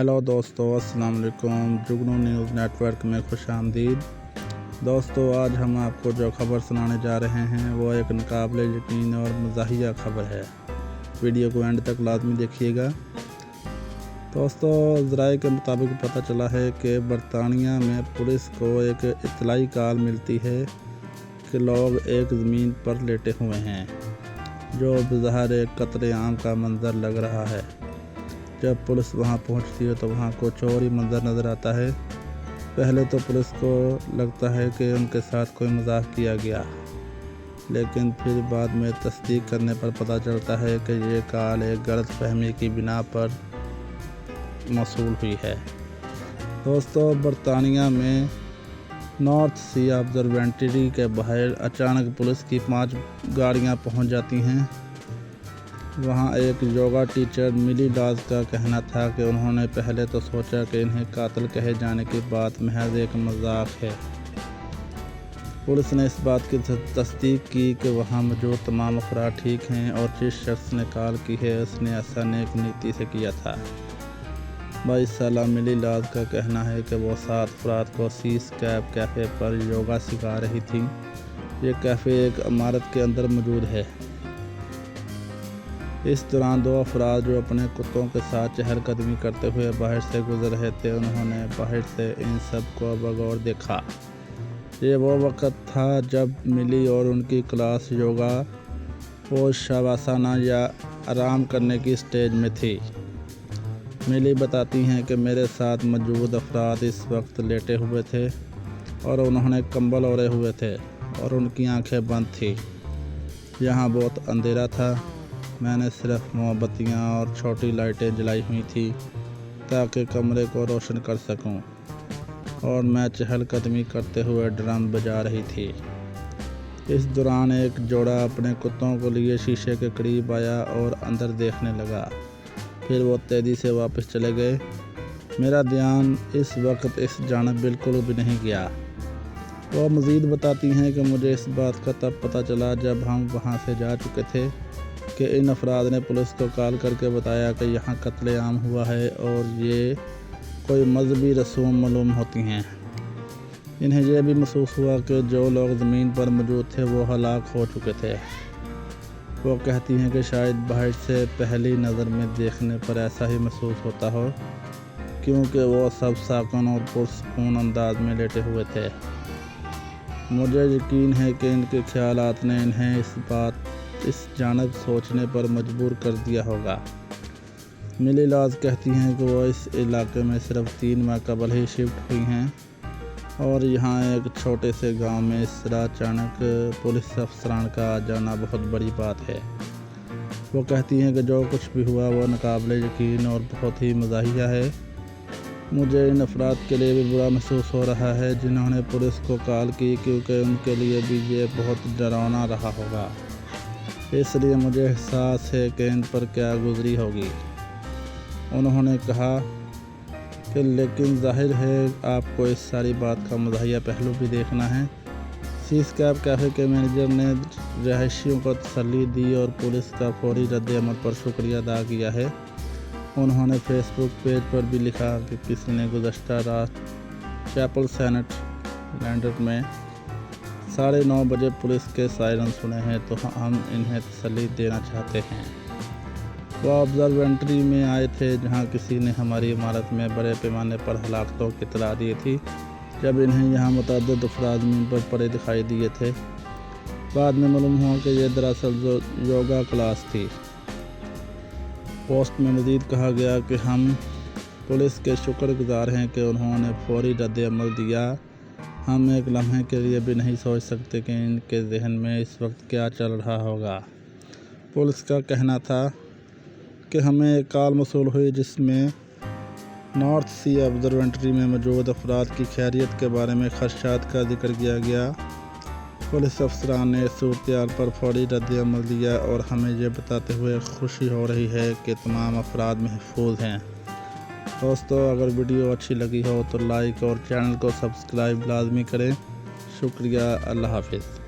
Hello दोस्तों, अस्सलाम वालेकुम। जुगनू न्यूज़ नेटवर्क में खुश आमदीद। दोस्तों, आज हम आपको जो खबर सुनाने जा रहे हैं वो एक नाकाबिले यकीन और मज़ाहिया खबर है। वीडियो को एंड तक लाजमी देखिएगा। दोस्तों, ज़राए के मुताबिक पता चला है कि बरतानिया में पुलिस को एक इत्तलाई कॉल मिलती है कि लोग एक ज़मीन पर लेटे हुए हैं, जो बज़ाहिर एक कत्ल-ए-आम का मंज़र लग रहा है। जब पुलिस वहां पहुंचती है तो वहां कुछ और ही मंज़र नज़र आता है। पहले तो पुलिस को लगता है कि उनके साथ कोई मजाक किया गया, लेकिन फिर बाद में तस्दीक करने पर पता चलता है कि ये कॉल एक गलत फहमी की बिना पर मौसूल हुई है। दोस्तों, बरतानिया में नॉर्थ सी ऑब्जर्वेटरी के बाहर अचानक पुलिस की 5 गाड़ियां पहुंच जाती हैं। वहां एक योगा टीचर मिली लाज का कहना था कि उन्होंने पहले तो सोचा कि इन्हें कातिल कहे जाने की बात महज एक मजाक है। पुलिस ने इस बात की तस्दीक की कि वहां मौजूद तमाम अफराद ठीक हैं और जिस शख्स ने कॉल की है उसने ऐसा नेक नीति से किया था। 22 साला मिली लाज का कहना है कि वो 7 अफराद को सीस कैप कैफ़े पर योगा सिखा रही थी। ये कैफ़े एक इमारत के अंदर मौजूद है। इस दौरान 2 अफराद जो अपने कुत्तों के साथ चहलकदमी करते हुए बाहर से गुजर रहे थे, उन्होंने बाहर से इन सब को बगौर देखा। ये वो वक्त था जब मिली और उनकी क्लास योगा और शवासाना या आराम करने की स्टेज में थी। मिली बताती हैं कि मेरे साथ मौजूद अफराद इस वक्त लेटे हुए थे और उन्होंने कंबल ओढ़े हुए थे और उनकी आंखें बंद थी। यहाँ बहुत अंधेरा था। मैंने सिर्फ मोमबत्तियाँ और छोटी लाइटें जलाई हुई थी ताकि कमरे को रोशन कर सकूं, और मैं चहलकदमी करते हुए ड्रम बजा रही थी। इस दौरान एक जोड़ा अपने कुत्तों को लिए शीशे के करीब आया और अंदर देखने लगा। फिर वो तेज़ी से वापस चले गए। मेरा ध्यान इस वक्त इस जानब बिल्कुल भी नहीं गया। वो मज़ीद बताती हैं कि मुझे इस बात का तब पता चला जब हम वहाँ से जा चुके थे कि इन अफराद ने पुलिस को कॉल करके बताया कि यहाँ कत्ल-ए-आम हुआ है और ये कोई मजहबी रसूम मालूम होती हैं। इन्हें यह भी महसूस हुआ कि जो लोग ज़मीन पर मौजूद थे वो हलाक हो चुके थे। वो कहती हैं कि शायद बाहर से पहली नज़र में देखने पर ऐसा ही महसूस होता हो, क्योंकि वो सब साकन और पुरसकून अंदाज में लेटे हुए थे। मुझे यकीन है कि इनके ख्यालात ने इन्हें इस जानब सोचने पर मजबूर कर दिया होगा। मिली लाज कहती हैं कि वो इस इलाके में सिर्फ 3 माह कबल ही शिफ्ट हुई हैं और यहाँ एक छोटे से गांव में इस तरह अचानक पुलिस अफसरान का आ जाना बहुत बड़ी बात है। वो कहती हैं कि जो कुछ भी हुआ वो नाकाबिले यकीन और बहुत ही मज़ाहिया है। मुझे इन अफराद के लिए भी बुरा महसूस हो रहा है जिन्होंने पुलिस को कॉल की, क्योंकि उनके लिए भी ये बहुत डरावना रहा होगा। इसलिए मुझे एहसास है कि इन पर क्या गुजरी होगी। उन्होंने कहा कि लेकिन जाहिर है आपको इस सारी बात का मज़ाहिया पहलू भी देखना है। सीस कैप कैफ़े के मैनेजर ने रहायशियों को तसल्ली दी और पुलिस का फौरी रद्द-ए-अमल पर शुक्रिया अदा किया है। उन्होंने फेसबुक पेज पर भी लिखा कि किसी ने गुज़श्ता रात चैपल सेनेट लैंडर में 9:30 बजे पुलिस के सायरन सुने हैं, तो हम इन्हें तसल्ली देना चाहते हैं। वो ऑब्जर्वेटरी में आए थे जहां किसी ने हमारी इमारत में बड़े पैमाने पर हलाकतों की इत्तला दी थी। जब इन्हें यहाँ मुतअद्दिद अफराद ज़मीन पर पड़े दिखाई दिए थे, बाद में मालूम हुआ कि यह दरअसल योगा क्लास थी। पोस्ट में मज़ीद कहा गया कि हम पुलिस के शुक्रगुजार हैं कि उन्होंने फौरी रद्द-ए-अमल दिया। हम एक लम्हे के लिए भी नहीं सोच सकते कि इनके जहन में इस वक्त क्या चल रहा होगा। पुलिस का कहना था कि हमें एक कॉल मौसूल हुई जिसमें नॉर्थ सी ऑब्जर्वेटरी में मौजूद अफराद की खैरियत के बारे में खदशात का जिक्र किया गया। पुलिस अफसरान ने सूरत-ए-हाल पर फौरी रद्द-ए-अमल दिया और हमें यह बताते हुए खुशी हो रही है कि तमाम अफराद महफूज हैं। दोस्तों, अगर वीडियो अच्छी लगी हो तो लाइक और चैनल को सब्सक्राइब लाजमी करें। शुक्रिया। अल्लाह हाफिज़।